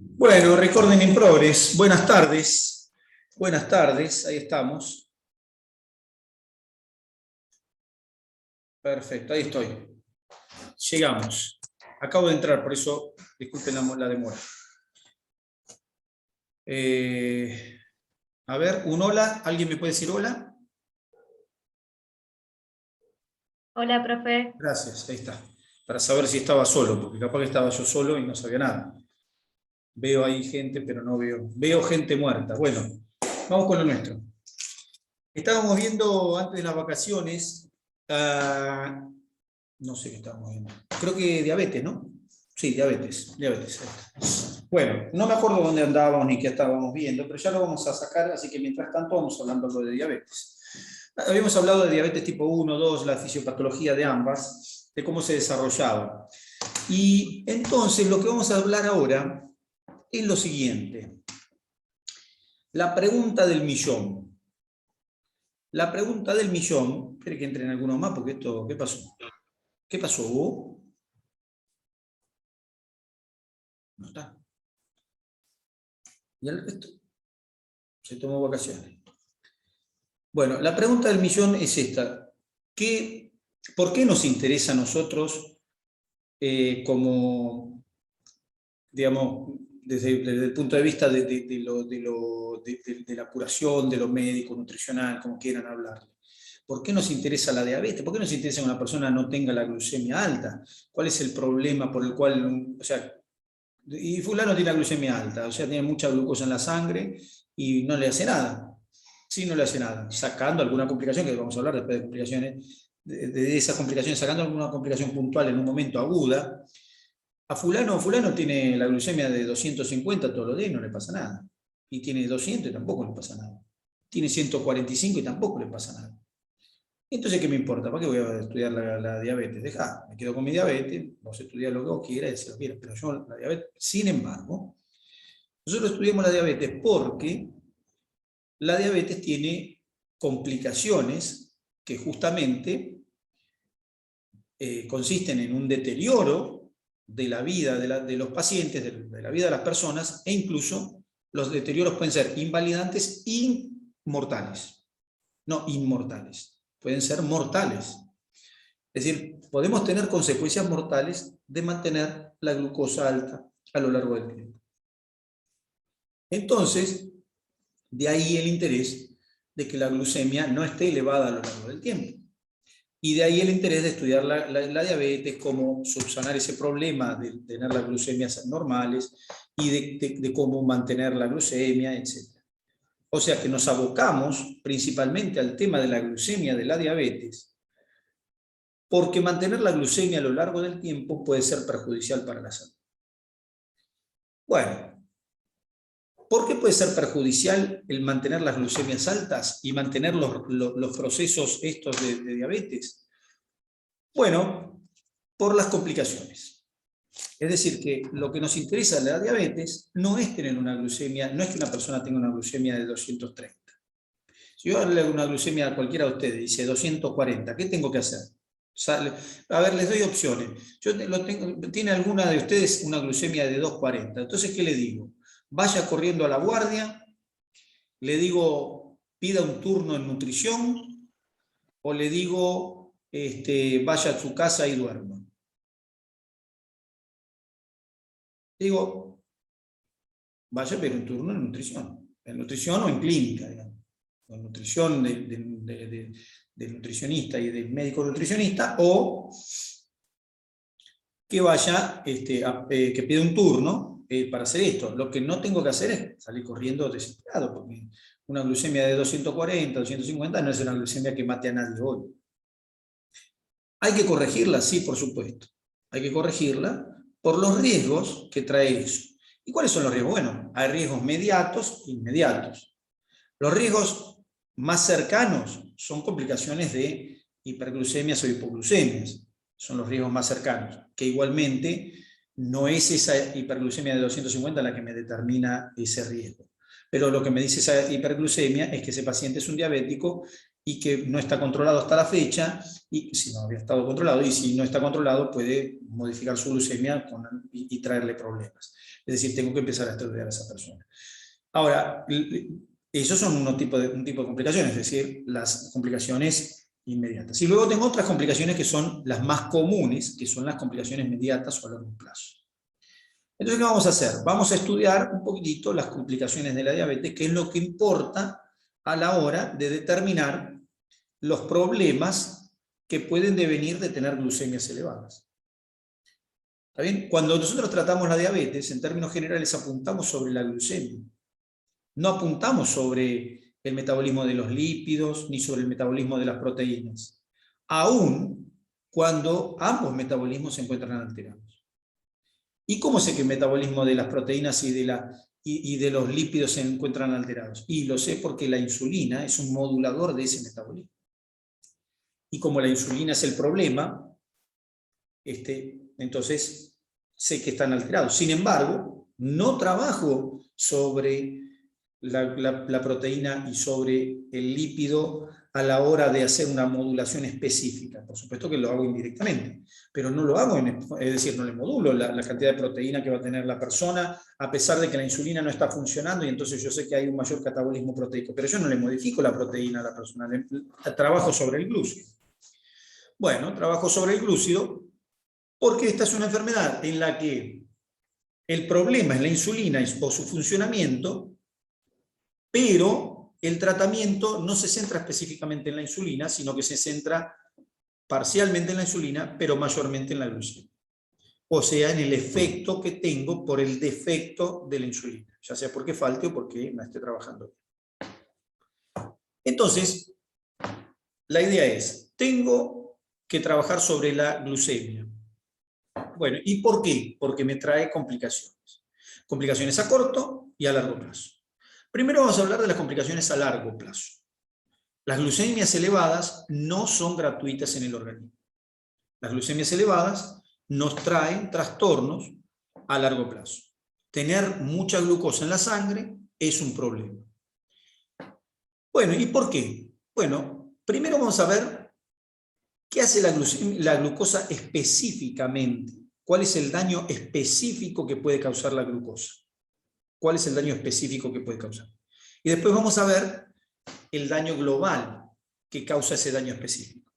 Bueno, Recording in Progress. Buenas tardes. Buenas tardes, ahí estamos. Perfecto, ahí estoy. Llegamos. Acabo de entrar, por eso disculpen la demora. A ver, un hola. ¿Alguien me puede decir hola? Hola, profe. Gracias, ahí está. Para saber si estaba solo, porque capaz que estaba yo solo y no sabía nada. Veo ahí gente, pero no veo. Veo gente muerta. Bueno, vamos con lo nuestro. Estábamos viendo antes de las vacaciones, no sé qué estábamos viendo. Creo que diabetes, ¿no? Sí, diabetes. Bueno, no me acuerdo dónde andábamos ni qué estábamos viendo, pero ya lo vamos a sacar, así que mientras tanto vamos hablando algo de diabetes. Habíamos hablado de diabetes tipo 1, 2, la fisiopatología de ambas, de cómo se desarrollaba. Y entonces lo que vamos a hablar ahora es lo siguiente. La pregunta del millón. La pregunta del millón, espere que entren algunos más, porque esto, ¿qué pasó? ¿Qué pasó? No está. ¿Y el resto? Se tomó vacaciones. Bueno, la pregunta del millón es esta. ¿Por qué nos interesa a nosotros como, digamos, desde el punto de vista de la curación, de lo médico, nutricional, como quieran hablarle? ¿Por qué nos interesa la diabetes? ¿Por qué nos interesa que una persona no tenga la glucemia alta? ¿Cuál es el problema por el cual, o sea, y fulano tiene la glucemia alta, o sea, tiene mucha glucosa en la sangre y no le hace nada? Sí, no le hace nada, sacando alguna complicación, que vamos a hablar después de complicaciones, de esas complicaciones, sacando alguna complicación puntual en un momento aguda. A fulano tiene la glucemia de 250 todos los días y no le pasa nada. Y tiene 200 y tampoco le pasa nada. Tiene 145 y tampoco le pasa nada. Entonces, ¿qué me importa? ¿Para qué voy a estudiar la diabetes? Dejá, me quedo con mi diabetes, vos estudiás lo que vos quieras, si lo quieras, pero yo la diabetes. Sin embargo, nosotros estudiamos la diabetes porque la diabetes tiene complicaciones que justamente consisten en un deterioro de la vida de los pacientes, de la vida de las personas, e incluso los deterioros pueden ser invalidantes y mortales. No inmortales, pueden ser mortales. Es decir, podemos tener consecuencias mortales de mantener la glucosa alta a lo largo del tiempo. Entonces, de ahí el interés de que la glucemia no esté elevada a lo largo del tiempo. Y de ahí el interés de estudiar la diabetes, cómo subsanar ese problema de tener las glucemias normales y de cómo mantener la glucemia, etc. O sea que nos abocamos principalmente al tema de la glucemia de la diabetes, porque mantener la glucemia a lo largo del tiempo puede ser perjudicial para la salud. Bueno, ¿por qué puede ser perjudicial el mantener las glucemias altas y mantener los procesos estos de diabetes? Bueno, por las complicaciones. Es decir, que lo que nos interesa de la diabetes no es tener una glucemia, no es que una persona tenga una glucemia de 230. Si yo le hago una glucemia a cualquiera de ustedes y dice 240, ¿qué tengo que hacer? A ver, les doy opciones. ¿Tiene alguna de ustedes una glucemia de 240? Entonces, ¿qué le digo? Vaya corriendo a la guardia, le digo, pida un turno en nutrición, o le digo, vaya a su casa y duerma. Digo, vaya a pedir un turno en nutrición o en clínica, digamos, en nutrición del nutricionista y del médico nutricionista, o que vaya, que pida un turno para hacer esto. Lo que no tengo que hacer es salir corriendo desesperado, porque una glucemia de 240, 250 no es una glucemia que mate a nadie hoy. ¿Hay que corregirla? Sí, por supuesto. Hay que corregirla por los riesgos que trae eso. ¿Y cuáles son los riesgos? Bueno, hay riesgos mediatos e inmediatos. Los riesgos más cercanos son complicaciones de hiperglucemias o hipoglucemias. Son los riesgos más cercanos, que igualmente no es esa hiperglucemia de 250 la que me determina ese riesgo. Pero lo que me dice esa hiperglucemia es que ese paciente es un diabético y que no está controlado hasta la fecha, y si no había estado controlado, y si no está controlado puede modificar su glucemia y traerle problemas. Es decir, tengo que empezar a estudiar a esa persona. Ahora, esos son un tipo de complicaciones, es decir, las complicaciones inmediatas. Y luego tengo otras complicaciones que son las más comunes, que son las complicaciones inmediatas o a largo plazo. Entonces, ¿qué vamos a hacer? Vamos a estudiar un poquitito las complicaciones de la diabetes, que es lo que importa a la hora de determinar los problemas que pueden devenir de tener glucemias elevadas. ¿Está bien? Cuando nosotros tratamos la diabetes, en términos generales apuntamos sobre la glucemia. No apuntamos sobre el metabolismo de los lípidos ni sobre el metabolismo de las proteínas, aun cuando ambos metabolismos se encuentran alterados. ¿Y cómo sé que el metabolismo de las proteínas y de los lípidos se encuentran alterados? Y lo sé porque la insulina es un modulador de ese metabolismo. Y como la insulina es el problema, entonces sé que están alterados. Sin embargo, no trabajo sobre la proteína y sobre el lípido a la hora de hacer una modulación específica. Por supuesto que lo hago indirectamente, pero no lo hago, es decir, no le modulo la cantidad de proteína que va a tener la persona, a pesar de que la insulina no está funcionando y entonces yo sé que hay un mayor catabolismo proteico, pero yo no le modifico la proteína a la persona, trabajo sobre el glúcido. Bueno, trabajo sobre el glúcido porque esta es una enfermedad en la que el problema es la insulina o su funcionamiento, pero el tratamiento no se centra específicamente en la insulina, sino que se centra parcialmente en la insulina, pero mayormente en la glucemia. O sea, en el efecto que tengo por el defecto de la insulina, ya sea porque falte o porque no esté trabajando. Entonces, la idea es, tengo que trabajar sobre la glucemia. Bueno, ¿y por qué? Porque me trae complicaciones. Complicaciones a corto y a largo plazo. Primero vamos a hablar de las complicaciones a largo plazo. Las glucemias elevadas no son gratuitas en el organismo. Las glucemias elevadas nos traen trastornos a largo plazo. Tener mucha glucosa en la sangre es un problema. Bueno, ¿y por qué? Bueno, primero vamos a ver qué hace la glucosa específicamente. ¿Cuál es el daño específico que puede causar la glucosa? ¿Cuál es el daño específico que puede causar? Y después vamos a ver el daño global que causa ese daño específico.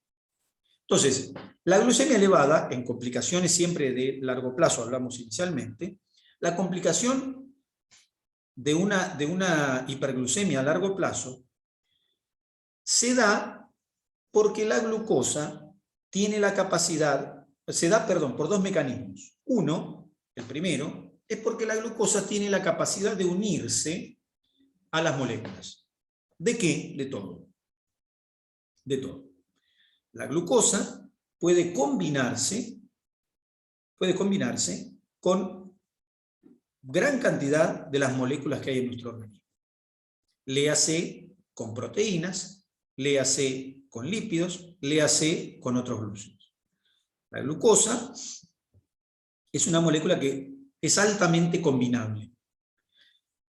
Entonces, la glucemia elevada, en complicaciones siempre de largo plazo, hablamos inicialmente, la complicación de una hiperglucemia a largo plazo se da porque la glucosa tiene la capacidad, se da, perdón, por dos mecanismos. Uno, el primero, es porque la glucosa tiene la capacidad de unirse a las moléculas. ¿De qué? De todo. De todo. La glucosa puede combinarse con gran cantidad de las moléculas que hay en nuestro organismo. Léase con proteínas, léase con lípidos, léase con otros glúcidos. La glucosa es una molécula que es altamente combinable.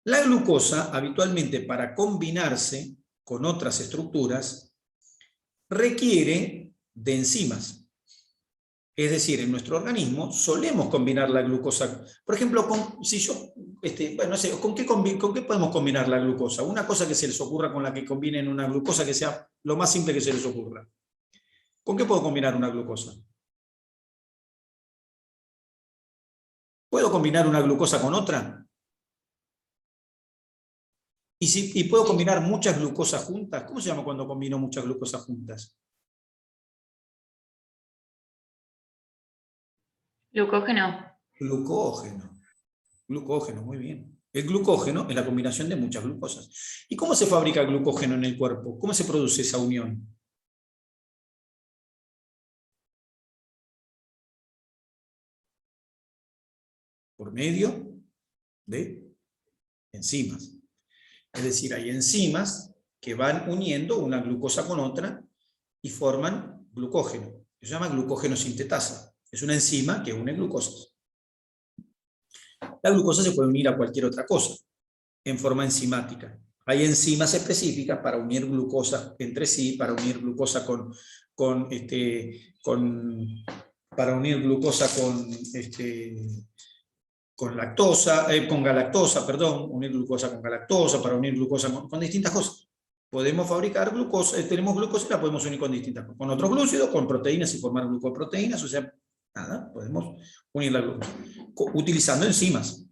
La glucosa, habitualmente para combinarse con otras estructuras, requiere de enzimas. Es decir, en nuestro organismo solemos combinar la glucosa. Por ejemplo, ¿con qué podemos combinar la glucosa? Una cosa que se les ocurra con la que combinen una glucosa que sea lo más simple que se les ocurra. ¿Con qué puedo combinar una glucosa? ¿Puedo combinar una glucosa con otra? ¿Y puedo combinar muchas glucosas juntas? ¿Cómo se llama cuando combino muchas glucosas juntas? Glucógeno. Glucógeno. Glucógeno, muy bien. El glucógeno es la combinación de muchas glucosas. ¿Y cómo se fabrica glucógeno en el cuerpo? ¿Cómo se produce esa unión? Por medio de enzimas. Es decir, hay enzimas que van uniendo una glucosa con otra y forman glucógeno. Se llama glucógeno sintetasa. Es una enzima que une glucosas. La glucosa se puede unir a cualquier otra cosa en forma enzimática. Hay enzimas específicas para unir glucosa entre sí, para unir glucosa para unir glucosa con lactosa, con galactosa, perdón, unir glucosa con galactosa, para unir glucosa con distintas cosas. Podemos fabricar glucosa, tenemos glucosa y la podemos unir con distintas cosas, con otros glúcidos, con proteínas y formar glucoproteínas, o sea, nada, podemos unir la glucosa, utilizando enzimas.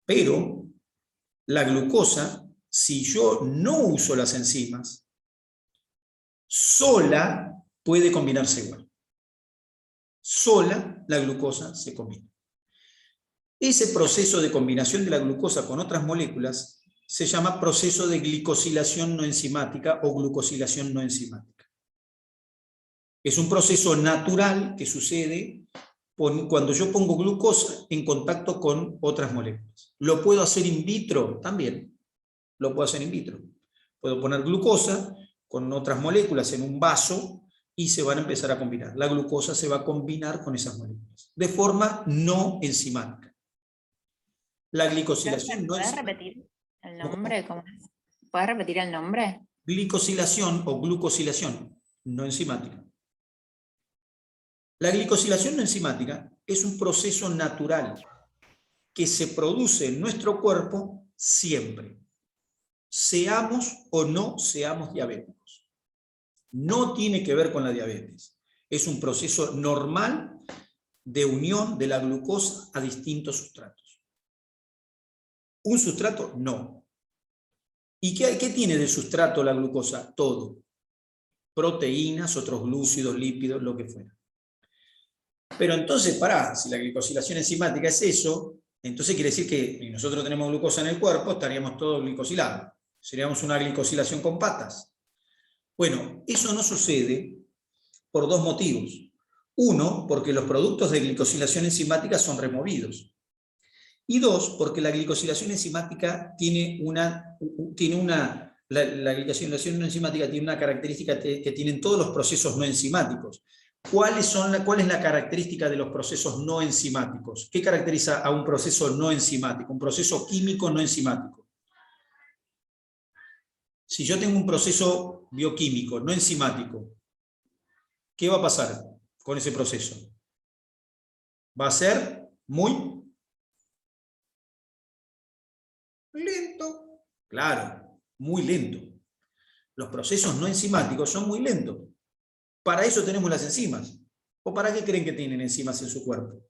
Pero la glucosa, si yo no uso las enzimas, sola puede combinarse igual. Sola la glucosa se combina. Ese proceso de combinación de la glucosa con otras moléculas se llama proceso de glicosilación no enzimática o glucosilación no enzimática. Es un proceso natural que sucede cuando yo pongo glucosa en contacto con otras moléculas. ¿Lo puedo hacer in vitro? También. Lo puedo hacer in vitro. Puedo poner glucosa con otras moléculas en un vaso y se van a empezar a combinar. La glucosa se va a combinar con esas moléculas, de forma no enzimática. La glicosilación no enzimática. ¿Puedes repetir el nombre? ¿Puedes repetir el nombre? Glicosilación o glucosilación no enzimática. La glicosilación no enzimática es un proceso natural que se produce en nuestro cuerpo siempre, seamos o no seamos diabéticos. No tiene que ver con la diabetes. Es un proceso normal de unión de la glucosa a distintos sustratos. ¿Un sustrato? No. ¿Y qué tiene de sustrato la glucosa? Todo. Proteínas, otros glúcidos, lípidos, lo que fuera. Pero entonces, si la glicosilación enzimática es eso, entonces quiere decir que si nosotros tenemos glucosa en el cuerpo, estaríamos todos glicosilados. Seríamos una glicosilación con patas. Bueno, eso no sucede por dos motivos. Uno, porque los productos de glicosilación enzimática son removidos. Y dos, porque la glicosilación enzimática la glicosilación no enzimática tiene una característica que tienen todos los procesos no enzimáticos. ¿Cuál es la característica de los procesos no enzimáticos? ¿Qué caracteriza a un proceso no enzimático? Un proceso químico no enzimático. Si yo tengo un proceso bioquímico no enzimático, ¿qué va a pasar con ese proceso? Va a ser muy lento. Claro, muy lento. Los procesos no enzimáticos son muy lentos. Para eso tenemos las enzimas. ¿O para qué creen que tienen enzimas en su cuerpo?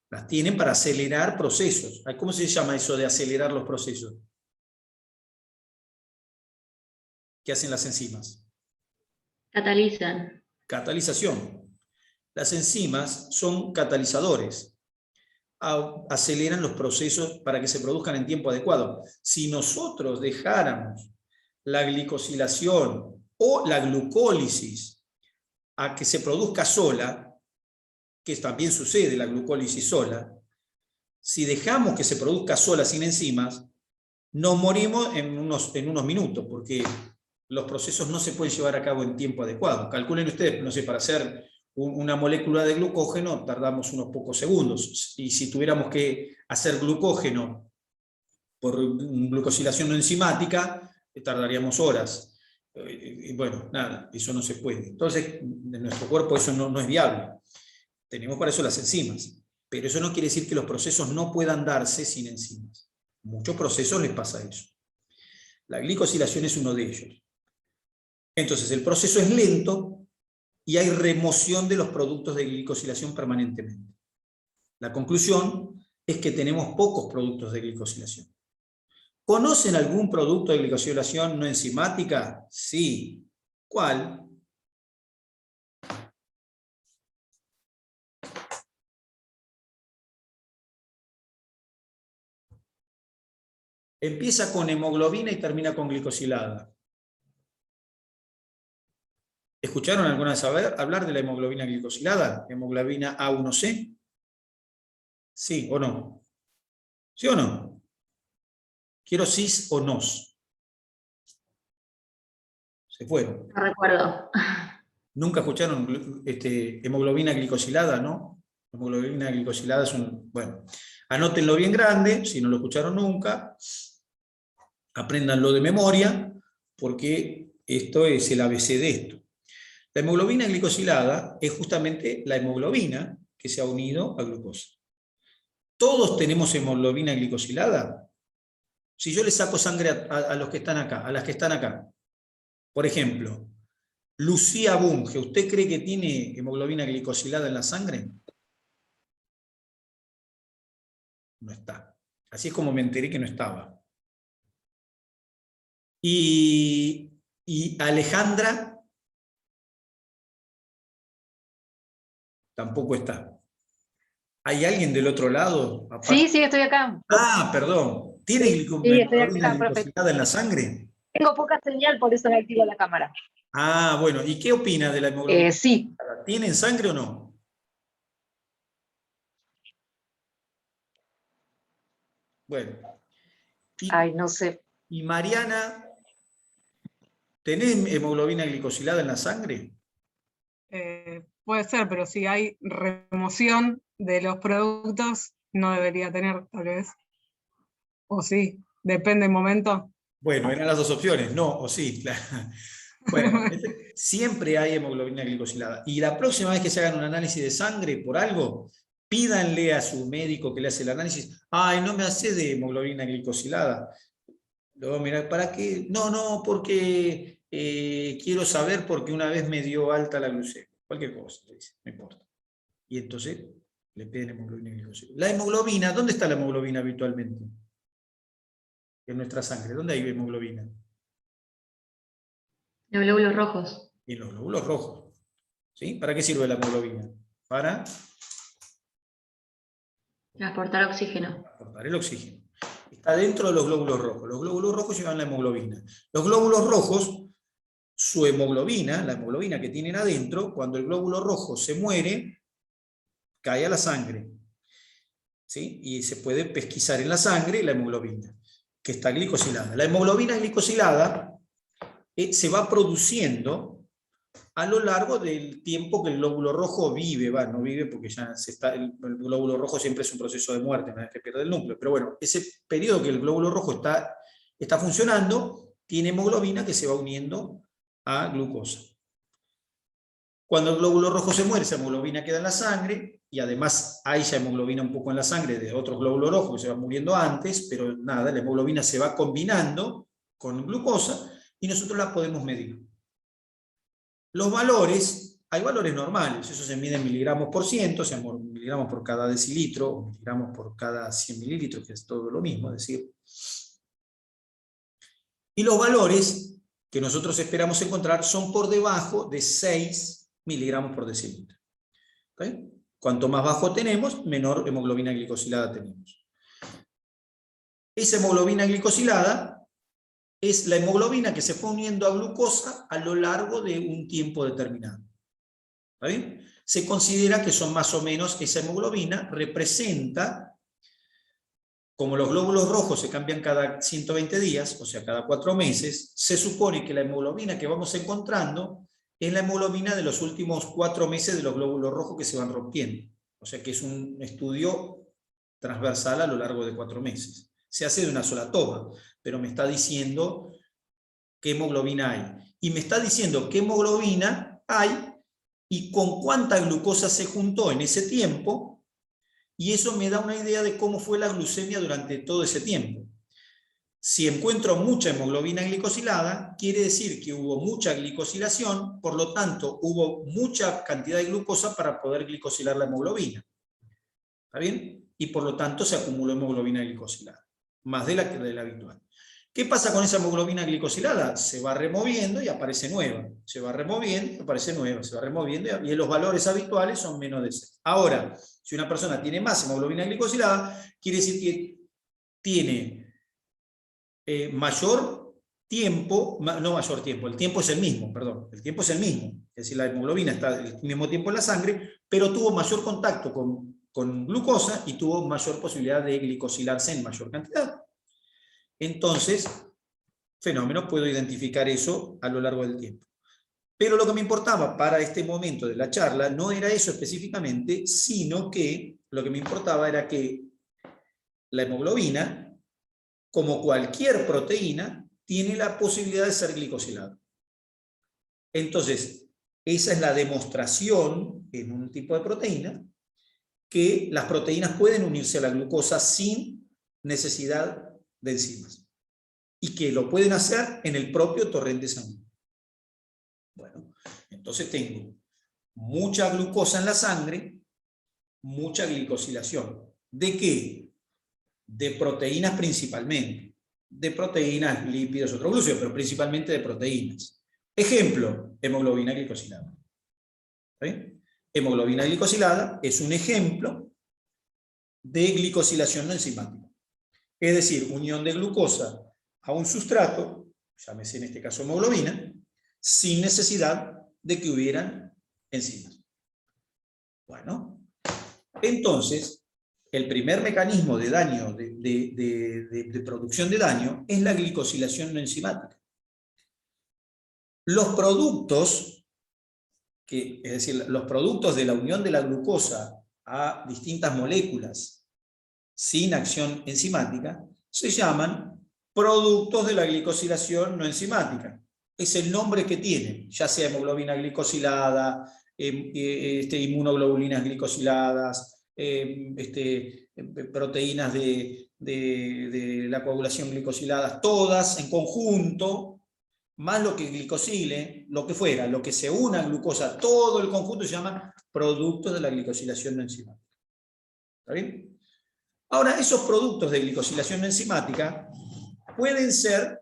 Las tienen para acelerar procesos. ¿Cómo se llama eso de acelerar los procesos? ¿Qué hacen las enzimas? Catalizan. Catalización. Las enzimas son catalizadores. Aceleran los procesos para que se produzcan en tiempo adecuado. Si nosotros dejáramos la glicosilación o la glucólisis a que se produzca sola, que también sucede la glucólisis sola, si dejamos que se produzca sola sin enzimas, nos morimos en unos minutos, porque los procesos no se pueden llevar a cabo en tiempo adecuado. Calculen ustedes, no sé, para hacer una molécula de glucógeno tardamos unos pocos segundos, y si tuviéramos que hacer glucógeno por glucosilación no enzimática, tardaríamos horas. Y bueno, nada, eso no se puede. Entonces, en nuestro cuerpo eso no es viable. Tenemos para eso las enzimas, pero eso no quiere decir que los procesos no puedan darse sin enzimas. Muchos procesos les pasa eso. La glicosilación es uno de ellos. Entonces, el proceso es lento y hay remoción de los productos de glicosilación permanentemente. La conclusión es que tenemos pocos productos de glicosilación. ¿Conocen algún producto de glicosilación no enzimática? Sí. ¿Cuál? Empieza con hemoglobina y termina con glicosilada. ¿Escucharon alguna vez hablar de la hemoglobina glicosilada? ¿Hemoglobina A1C? ¿Sí o no? ¿Sí o no? Quiero sis o nos. Se fueron. No recuerdo. ¿Nunca escucharon hemoglobina glicosilada, no? Hemoglobina glicosilada es un... Bueno, anótenlo bien grande, si no lo escucharon nunca. Apréndanlo de memoria, porque esto es el ABC de esto. La hemoglobina glicosilada es justamente la hemoglobina que se ha unido a glucosa. ¿Todos tenemos hemoglobina glicosilada? Si yo le saco sangre a los que están acá, a las que están acá, por ejemplo, Lucía Bunge, ¿usted cree que tiene hemoglobina glicosilada en la sangre? No está. Así es como me enteré que no estaba. Y Alejandra tampoco está. ¿Hay alguien del otro lado? Sí, sí, estoy acá. Ah, perdón. ¿Tiene Sí, estoy hemoglobina acá, profe. glicosilada en la sangre? Tengo poca señal, por eso no activo la cámara. Ah, bueno. ¿Y qué opina de la hemoglobina? Sí. ¿Tiene en sangre o no? Bueno. Ay, no sé. Y Mariana, ¿tenés hemoglobina glicosilada en la sangre? Puede ser, pero si hay remoción de los productos, no debería tener, tal vez. O sí, depende del momento. Bueno, eran las dos opciones, no o sí. Bueno, siempre hay hemoglobina glicosilada. Y la próxima vez que se hagan un análisis de sangre por algo, pídanle a su médico que le hace el análisis, ay, no me hace de hemoglobina glicosilada. Luego, mira, ¿para qué? No, porque quiero saber porque una vez me dio alta la glucemia. Cualquier cosa, le dice, no importa. Y entonces le piden hemoglobina glicosilada. La hemoglobina, ¿dónde está la hemoglobina habitualmente? En nuestra sangre. ¿Dónde hay hemoglobina? Los glóbulos rojos. En los glóbulos rojos. ¿Sí? ¿Para qué sirve la hemoglobina? Para Transportar oxígeno. aportar el oxígeno. Está dentro de los glóbulos rojos. Los glóbulos rojos llevan la hemoglobina. Los glóbulos rojos, su hemoglobina, la hemoglobina que tienen adentro, cuando el glóbulo rojo se muere, cae a la sangre. ¿Sí? Y se puede pesquisar en la sangre la hemoglobina, que está glicosilada. La hemoglobina glicosilada se va produciendo a lo largo del tiempo que el glóbulo rojo vive, no vive porque ya el glóbulo rojo siempre es un proceso de muerte, una vez que pierde el núcleo, pero bueno, ese periodo que el glóbulo rojo está funcionando, tiene hemoglobina que se va uniendo a glucosa. Cuando el glóbulo rojo se muere, esa hemoglobina queda en la sangre, y además hay ya hemoglobina un poco en la sangre de otros glóbulos rojos que se van muriendo antes, pero nada, la hemoglobina se va combinando con glucosa y nosotros la podemos medir. Los valores, hay valores normales, eso se mide en miligramos por ciento, o sea, miligramos por cada decilitro, o miligramos por cada 100 mililitros, que es todo lo mismo, es decir. Y los valores que nosotros esperamos encontrar son por debajo de 6 miligramos por decilitro. ¿Okay? Cuanto más bajo tenemos, menor hemoglobina glicosilada tenemos. Esa hemoglobina glicosilada es la hemoglobina que se fue uniendo a glucosa a lo largo de un tiempo determinado. ¿Está bien? Se considera que son más o menos, esa hemoglobina representa, como los glóbulos rojos se cambian cada 120 días, o sea, cada 4 meses, se supone que la hemoglobina que vamos encontrando es la hemoglobina de los últimos 4 meses de los glóbulos rojos que se van rompiendo. O sea, que es un estudio transversal a lo largo de 4 meses. Se hace de una sola toma, pero me está diciendo qué hemoglobina hay. Y me está diciendo qué hemoglobina hay y con cuánta glucosa se juntó en ese tiempo, y eso me da una idea de cómo fue la glucemia durante todo ese tiempo. Si encuentro mucha hemoglobina glicosilada, quiere decir que hubo mucha glicosilación, por lo tanto hubo mucha cantidad de glucosa para poder glicosilar la hemoglobina. ¿Está bien? Y por lo tanto se acumuló hemoglobina glicosilada, más de la habitual. ¿Qué pasa con esa hemoglobina glicosilada? Se va removiendo y aparece nueva. Se va removiendo y aparece nueva. Se va removiendo y los valores habituales son menos de 6. Ahora, si una persona tiene más hemoglobina glicosilada, quiere decir que tiene mayor tiempo, no mayor tiempo, el tiempo es el mismo, perdón, el tiempo es el mismo. Es decir, la hemoglobina está al mismo tiempo en la sangre, pero tuvo mayor contacto con glucosa y tuvo mayor posibilidad de glicosilarse en mayor cantidad. Entonces, fenómeno, puedo identificar eso a lo largo del tiempo. Pero lo que me importaba para este momento de la charla no era eso específicamente, sino que lo que me importaba era que la hemoglobina como cualquier proteína, tiene la posibilidad de ser glicosilada. Entonces, esa es la demostración en un tipo de proteína, que las proteínas pueden unirse a la glucosa sin necesidad de enzimas. Y que lo pueden hacer en el propio torrente sanguíneo. Bueno, entonces tengo mucha glucosa en la sangre, mucha glicosilación. ¿De qué? De proteínas principalmente. De proteínas, lípidos, otros glúcidos, pero principalmente de proteínas. Ejemplo, hemoglobina glicosilada. ¿Sí? Hemoglobina glicosilada es un ejemplo de glicosilación no enzimática. Es decir, unión de glucosa a un sustrato, llámese en este caso hemoglobina, sin necesidad de que hubieran enzimas. Bueno, entonces, el primer mecanismo de daño, de producción de daño, es la glicosilación no enzimática. Los productos, es decir, los productos de la unión de la glucosa a distintas moléculas sin acción enzimática, se llaman productos de la glicosilación no enzimática. Es el nombre que tienen, ya sea hemoglobina glicosilada, inmunoglobulinas glicosiladas, proteínas de la coagulación glicosiladas, todas en conjunto, más lo que glicosile, lo que fuera, lo que se una a glucosa, todo el conjunto se llama productos de la glicosilación no enzimática. ¿Está bien? Ahora, esos productos de glicosilación no enzimática pueden ser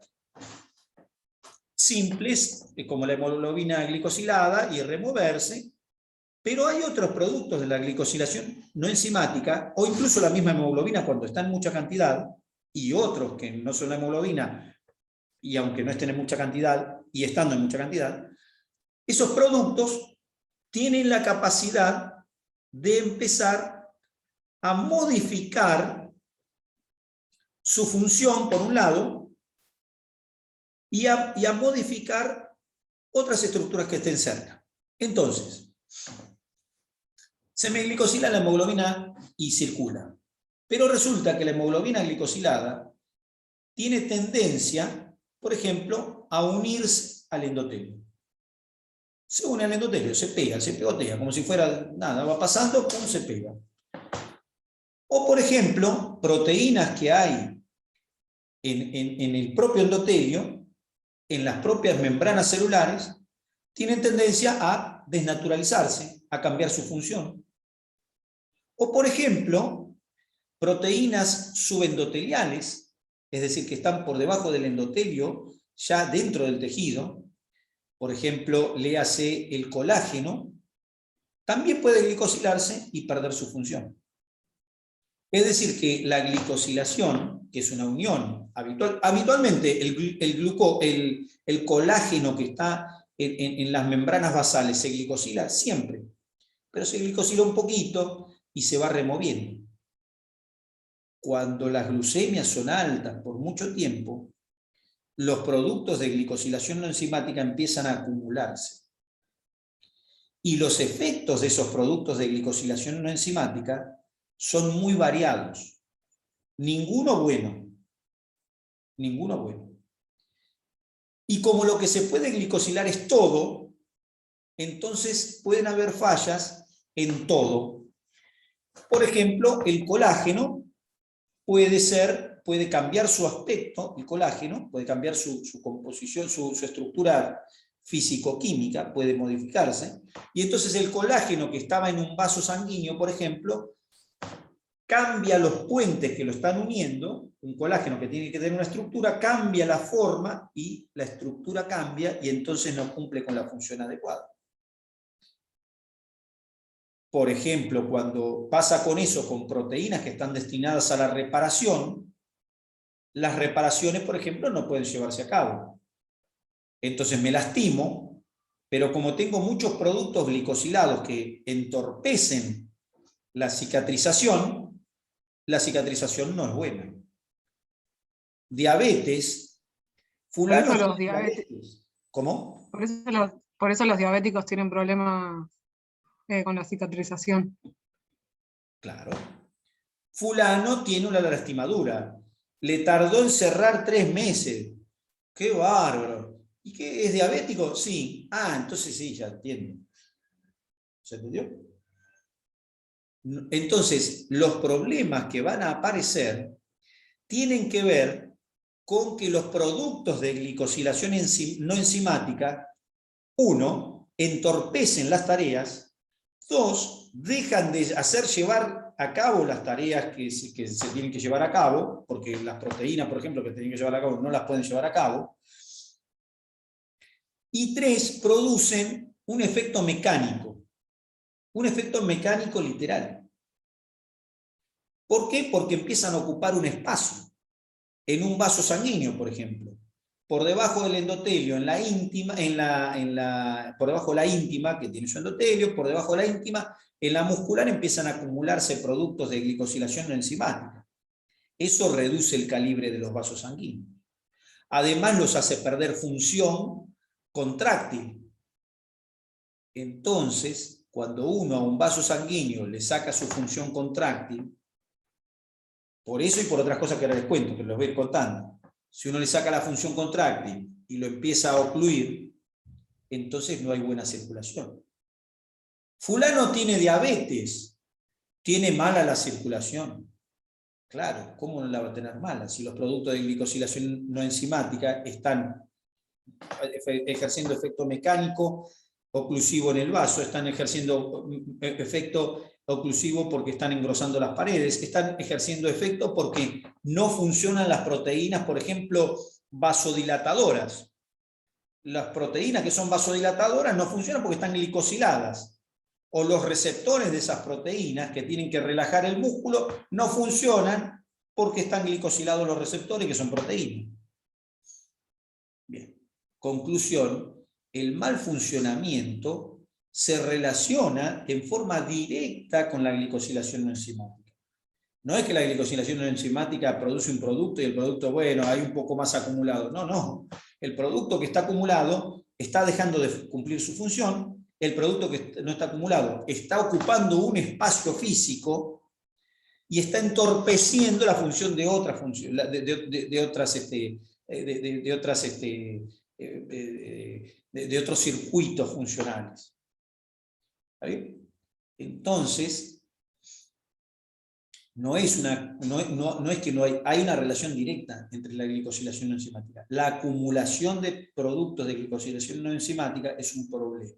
simples, como la hemoglobina glicosilada, y removerse, pero hay otros productos de la glicosilación no enzimática, o incluso la misma hemoglobina cuando está en mucha cantidad, y otros que no son la hemoglobina, y aunque no estén en mucha cantidad, y estando en mucha cantidad, esos productos tienen la capacidad de empezar a modificar su función, por un lado, y a modificar otras estructuras que estén cerca. Entonces, se me glicosila la hemoglobina y circula. Pero resulta que la hemoglobina glicosilada tiene tendencia, por ejemplo, a unirse al endotelio. Se une al endotelio, se pega, se pegotea, como si fuera nada, va pasando, pum, se pega. O, por ejemplo, proteínas que hay en el propio endotelio, en las propias membranas celulares, tienen tendencia a desnaturalizarse, a cambiar su función. O, por ejemplo, proteínas subendoteliales, es decir, que están por debajo del endotelio, ya dentro del tejido, por ejemplo, léase el colágeno, también puede glicosilarse y perder su función. Es decir, que la glicosilación, que es una unión habitual, habitualmente el colágeno que está en las membranas basales se glicosila siempre, pero se glicosila un poquito y se va removiendo. Cuando las glucemias son altas por mucho tiempo, los productos de glicosilación no enzimática empiezan a acumularse. Y los efectos de esos productos de glicosilación no enzimática son muy variados. Ninguno bueno. Ninguno bueno. Y como lo que se puede glicosilar es todo, entonces pueden haber fallas en todo. Por ejemplo, el colágeno puede cambiar su aspecto, el colágeno, puede cambiar su composición, su estructura físico-química, puede modificarse, y entonces el colágeno que estaba en un vaso sanguíneo, por ejemplo, cambia los puentes que lo están uniendo, un colágeno que tiene que tener una estructura, cambia la forma y la estructura cambia y entonces no cumple con la función adecuada. Por ejemplo, cuando pasa con eso, con proteínas que están destinadas a la reparación, las reparaciones, por ejemplo, no pueden llevarse a cabo. Entonces me lastimo, pero como tengo muchos productos glicosilados que entorpecen la cicatrización no es buena. Diabetes, fulano Por eso tiene diabetes. ¿Cómo? Por eso los diabéticos tienen problemas con la cicatrización. Claro. Fulano tiene una lastimadura. Le tardó en cerrar 3 meses. ¡Qué bárbaro! ¿Y qué? ¿Es diabético? Sí. Ah, entonces sí, ya entiendo. ¿Se entendió? Entonces, los problemas que van a aparecer tienen que ver con que los productos de glicosilación no enzimática, 1, entorpecen las tareas, 2, dejan de hacer llevar a cabo las tareas que se tienen que llevar a cabo, porque las proteínas, por ejemplo, que tienen que llevar a cabo, no las pueden llevar a cabo, y 3, producen un efecto mecánico literal. ¿Por qué? Porque empiezan a ocupar un espacio en un vaso sanguíneo, por ejemplo. Por debajo del endotelio, en la íntima, por debajo de la íntima, que tiene su endotelio, por debajo de la íntima, en la muscular empiezan a acumularse productos de glicosilación no enzimática. Eso reduce el calibre de los vasos sanguíneos. Además, los hace perder función contráctil. Entonces, cuando uno a un vaso sanguíneo le saca su función contráctil, por eso y por otras cosas que ahora les cuento, que los voy a ir contando, si uno le saca la función contráctil y lo empieza a ocluir, entonces no hay buena circulación. Fulano tiene diabetes, tiene mala la circulación. Claro, ¿cómo no la va a tener mala? Si los productos de glicosilación no enzimática están ejerciendo efecto mecánico oclusivo en el vaso, están ejerciendo efecto oclusivo porque están engrosando las paredes, están ejerciendo efecto porque no funcionan las proteínas, por ejemplo, vasodilatadoras. Las proteínas que son vasodilatadoras no funcionan porque están glicosiladas. O los receptores de esas proteínas que tienen que relajar el músculo no funcionan porque están glicosilados los receptores que son proteínas. Bien. Conclusión, el mal funcionamiento se relaciona en forma directa con la glicosilación no enzimática. No es que la glicosilación no enzimática produce un producto y el producto, bueno, hay un poco más acumulado. No, no. El producto que está acumulado está dejando de cumplir su función. El producto que no está acumulado está ocupando un espacio físico y está entorpeciendo la función de otras funciones, de otros circuitos funcionales. ¿Está bien? Entonces, no es que no hay una relación directa entre la glicosilación no enzimática. La acumulación de productos de glicosilación no enzimática es un problema.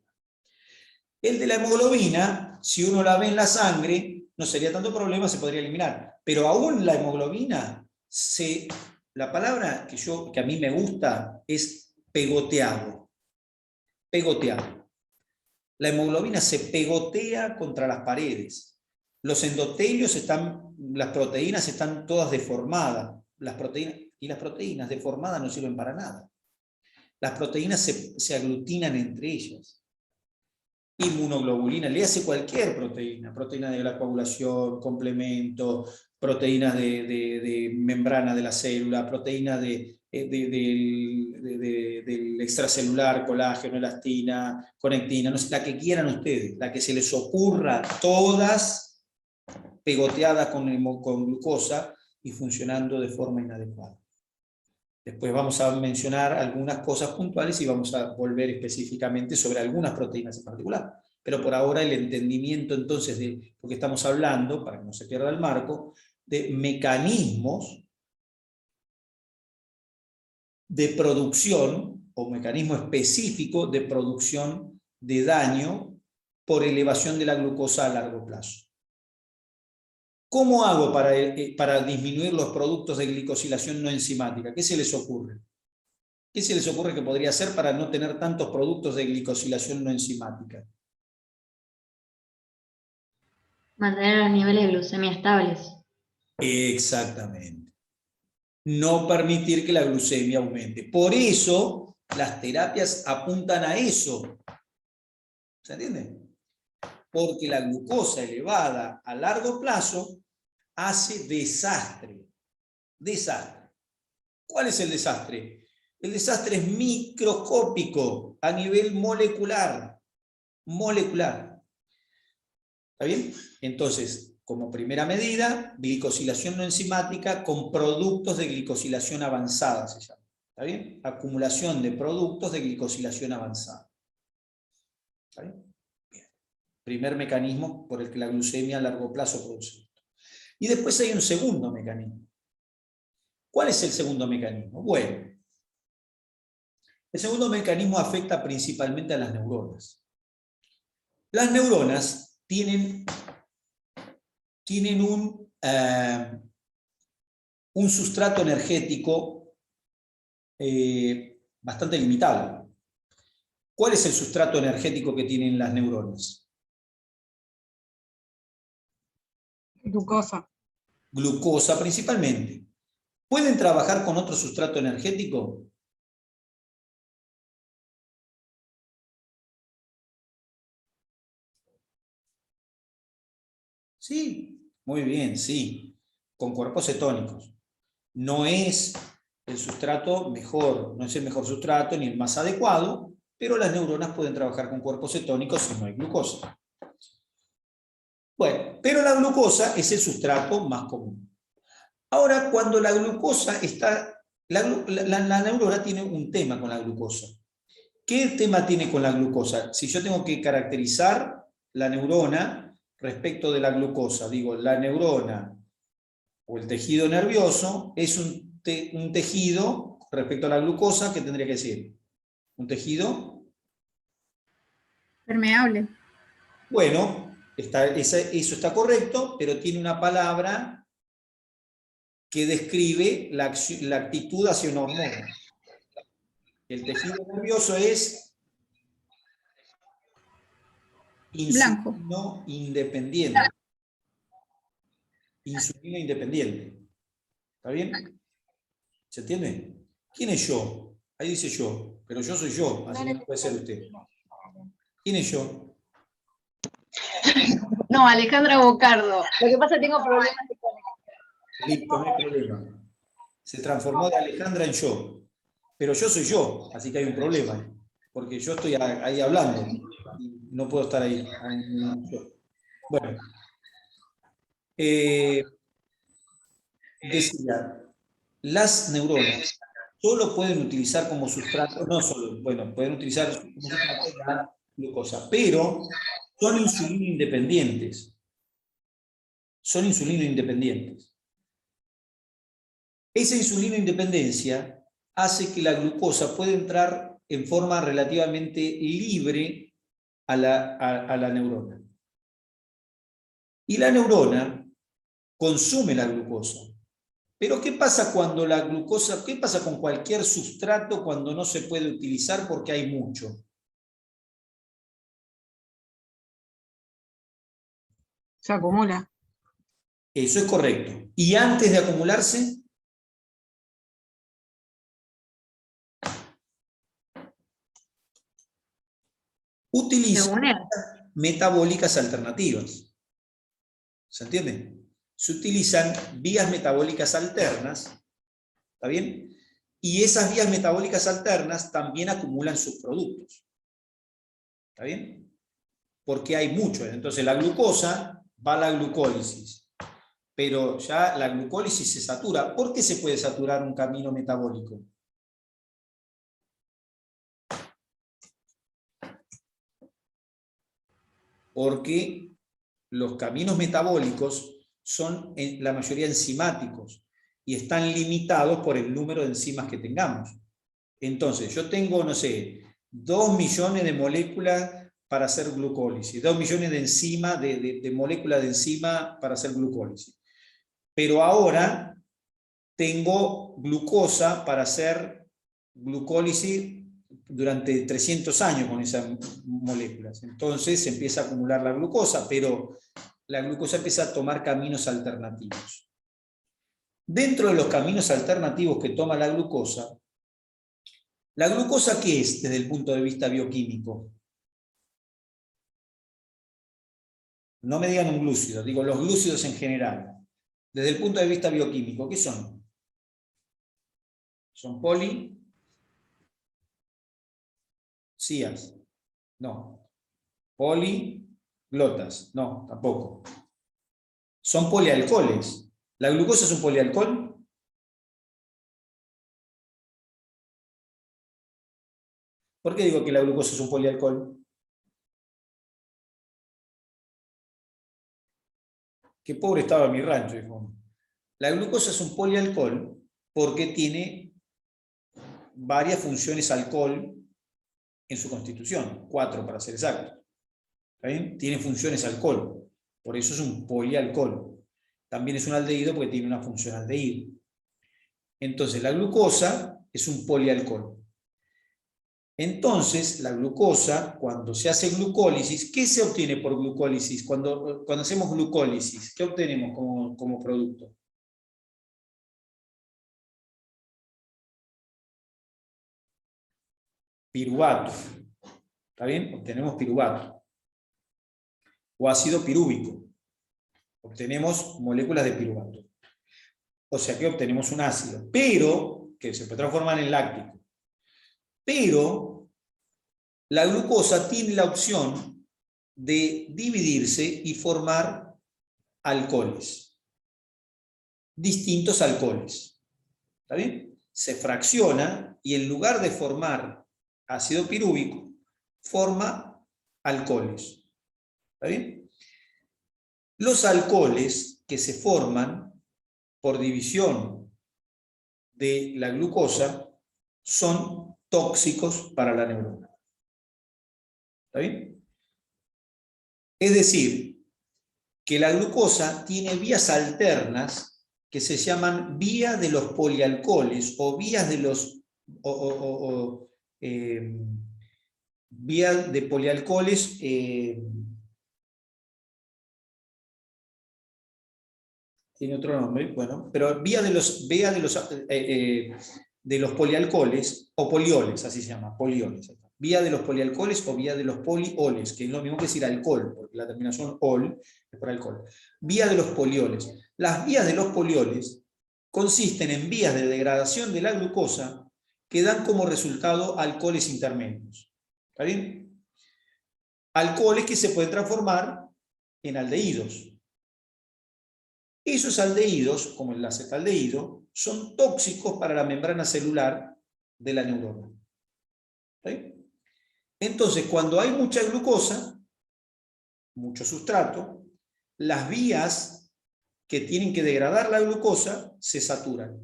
El de la hemoglobina, si uno la ve en la sangre, no sería tanto problema, se podría eliminar. Pero aún la hemoglobina, la palabra que a mí me gusta es pegoteado. Pegoteado. La hemoglobina se pegotea contra las paredes. Los endotelios las proteínas están todas deformadas. Las proteínas deformadas no sirven para nada. Las proteínas se aglutinan entre ellas. Inmunoglobulina, le hace cualquier proteína de la coagulación, complemento, proteínas de membrana de la célula, proteínas del extracelular, colágeno, elastina, conectina, no sé, la que quieran ustedes, la que se les ocurra, todas pegoteadas con glucosa y funcionando de forma inadecuada. Después vamos a mencionar algunas cosas puntuales y vamos a volver específicamente sobre algunas proteínas en particular. Pero por ahora el entendimiento entonces de lo que estamos hablando, para que no se pierda el marco, de mecanismos de producción o mecanismo específico de producción de daño por elevación de la glucosa a largo plazo. ¿Cómo hago para disminuir los productos de glicosilación no enzimática? ¿Qué se les ocurre? ¿Qué se les ocurre que podría hacer para no tener tantos productos de glicosilación no enzimática? Mantener los niveles de glucemia estables. Exactamente. No permitir que la glucemia aumente. Por eso las terapias apuntan a eso. ¿Se entiende? Porque la glucosa elevada a largo plazo hace desastre. Desastre. ¿Cuál es el desastre? El desastre es microscópico a nivel molecular. Molecular. ¿Está bien? Entonces, como primera medida, glicosilación no enzimática con productos de glicosilación avanzada, se llama. ¿Está bien? Acumulación de productos de glicosilación avanzada. ¿Está bien? Bien. Primer mecanismo por el que la glucemia a largo plazo produce esto. Y después hay un segundo mecanismo. ¿Cuál es el segundo mecanismo? Bueno, el segundo mecanismo afecta principalmente a las neuronas. Las neuronas tienen un sustrato energético bastante limitado. ¿Cuál es el sustrato energético que tienen las neuronas? Glucosa. Glucosa principalmente. ¿Pueden trabajar con otro sustrato energético? Sí, muy bien, sí. Con cuerpos cetónicos. No es el sustrato mejor, no es el mejor sustrato ni el más adecuado, pero las neuronas pueden trabajar con cuerpos cetónicos si no hay glucosa. Bueno, pero la glucosa es el sustrato más común. Ahora, cuando la glucosa está, la neurona tiene un tema con la glucosa. ¿Qué tema tiene con la glucosa? Si yo tengo que caracterizar la neurona respecto de la glucosa, digo, la neurona o el tejido nervioso es un tejido respecto a la glucosa, ¿qué tendría que decir? ¿Un tejido? Permeable. Bueno, eso está correcto, pero tiene una palabra que describe la actitud hacia una hormona. El tejido nervioso es Blanco. insulino independiente. Insulina independiente. ¿Está bien? ¿Se entiende? ¿Quién es yo? Ahí dice yo, pero yo soy yo, así que no puede ser usted. ¿Quién es yo? No, Alejandra Bocardo. Lo que pasa es que tengo problemas de conexión. Listo, no hay problema. Se transformó de Alejandra en yo. Pero yo soy yo, así que hay un problema. Porque yo estoy ahí hablando. Y no puedo estar ahí. Bueno. Decía, las neuronas solo pueden utilizar como sustrato, no solo, bueno, pueden utilizar como sustrato la glucosa, pero son insulino independientes. Son insulino independientes. Esa insulino independencia hace que la glucosa pueda entrar en forma relativamente libre a la neurona. Y la neurona consume la glucosa. Pero ¿qué pasa cuando la glucosa, qué pasa con cualquier sustrato cuando no se puede utilizar porque hay mucho? Se acumula. Eso es correcto. ¿Y antes de acumularse? Utiliza Según él. metabólicas alternativas. ¿Se entiende? Se utilizan vías metabólicas alternas, ¿está bien? Y esas vías metabólicas alternas también acumulan subproductos. ¿Está bien? Porque hay mucho. Entonces la glucosa va a la glucólisis, pero ya la glucólisis se satura. ¿Por qué se puede saturar un camino metabólico? Porque los caminos metabólicos son en la mayoría enzimáticos y están limitados por el número de enzimas que tengamos. Entonces, yo tengo, no sé, 2 millones de moléculas para hacer glucólisis, 2 millones de enzimas, de moléculas de enzima para hacer glucólisis. Pero ahora tengo glucosa para hacer glucólisis durante 300 años con esas moléculas. Entonces se empieza a acumular la glucosa, pero la glucosa empieza a tomar caminos alternativos. Dentro de los caminos alternativos que toma ¿la glucosa qué es desde el punto de vista bioquímico? No me digan un glúcido, digo los glúcidos en general. Desde el punto de vista bioquímico, ¿qué son? ¿Son policías? No. Poliglotas? No, tampoco. Son polialcoholes. ¿La glucosa es un polialcohol? ¿Por qué digo que la glucosa es un polialcohol? Qué pobre estaba mi rancho, dijo. La glucosa es un polialcohol porque tiene varias funciones alcohol en su constitución, 4 para ser exactos. ¿Está bien? Tiene funciones alcohol, por eso es un polialcohol. También es un aldehído porque tiene una función aldehído. Entonces la glucosa es un polialcohol. Entonces la glucosa, cuando se hace glucólisis, ¿qué se obtiene por glucólisis? Cuando hacemos glucólisis, ¿qué obtenemos como producto? Piruvato. ¿Está bien? Obtenemos piruvato. O ácido pirúvico. Obtenemos moléculas de piruvato. O sea que obtenemos un ácido, pero, que se puede transformar en láctico. Pero la glucosa tiene la opción de dividirse y formar alcoholes. Distintos alcoholes. ¿Está bien? Se fracciona y en lugar de formar ácido pirúvico, forma alcoholes. ¿Está bien? Los alcoholes que se forman por división de la glucosa son tóxicos para la neurona. ¿Está bien? Es decir, que la glucosa tiene vías alternas que se llaman vía de los polialcoholes o vías de los vías de polialcoholes tiene otro nombre, bueno, pero vía de los polialcoholes o polioles, así se llama, polioles. Vía de los polialcoholes o vía de los polioles, que es lo mismo que decir alcohol, porque la terminación ol es por alcohol. Vía de los polioles. Las vías de los polioles consisten en vías de degradación de la glucosa que dan como resultado alcoholes intermedios. ¿Está bien? Alcoholes que se pueden transformar en aldehídos. Esos aldehídos, como el acetaldehído, son tóxicos para la membrana celular de la neurona. ¿Sí? Entonces, cuando hay mucha glucosa, mucho sustrato, las vías que tienen que degradar la glucosa se saturan.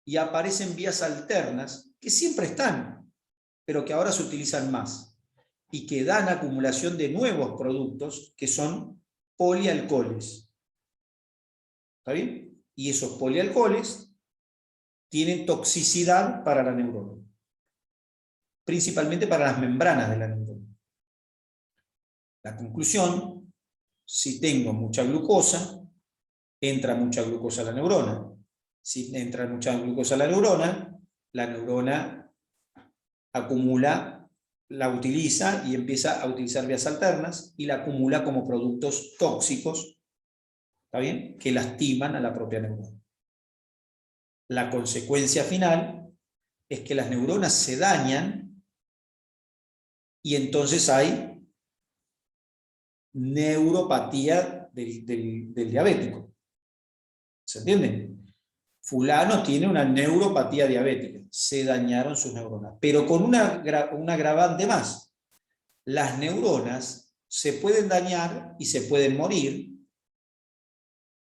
Y aparecen vías alternas que siempre están, pero que ahora se utilizan más. Y que dan acumulación de nuevos productos que son polialcoholes. ¿Está bien? Y esos polialcoholes tienen toxicidad para la neurona. Principalmente para las membranas de la neurona. La conclusión, si tengo mucha glucosa, entra mucha glucosa a la neurona. Si entra mucha glucosa a la neurona acumula, la utiliza y empieza a utilizar vías alternas y la acumula como productos tóxicos, ¿está bien?, que lastiman a la propia neurona. La consecuencia final es que las neuronas se dañan y entonces hay neuropatía del diabético. ¿Se entiende? Fulano tiene una neuropatía diabética, se dañaron sus neuronas, pero con un agravante más. Las neuronas se pueden dañar y se pueden morir,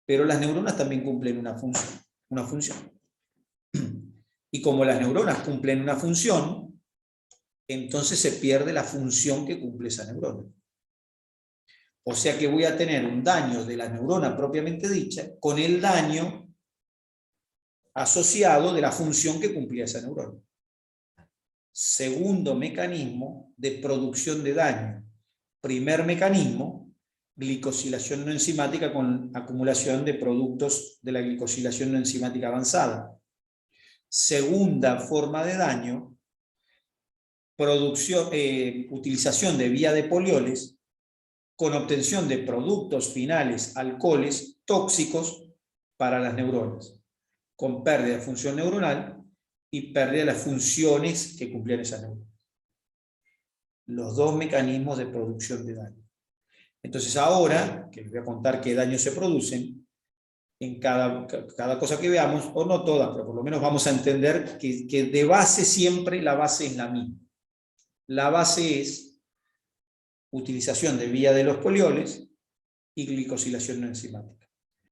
pero las neuronas también cumplen una función. Y como las neuronas cumplen una función, entonces se pierde la función que cumple esa neurona. O sea que voy a tener un daño de la neurona propiamente dicha con el daño asociado de la función que cumplía esa neurona. Segundo mecanismo de producción de daño. Primer mecanismo, glicosilación no enzimática con acumulación de productos de la glicosilación no enzimática avanzada. Segunda forma de daño, utilización de vía de polioles con obtención de productos finales, alcoholes tóxicos para las neuronas, con pérdida de función neuronal y pérdida de las funciones que cumplían esas neuronas. Los dos mecanismos de producción de daño. Entonces ahora, que les voy a contar qué daños se producen, en cada cosa que veamos, o no todas, pero por lo menos vamos a entender que de base siempre la base es la misma. La base es utilización de vía de los polioles y glicosilación no enzimática.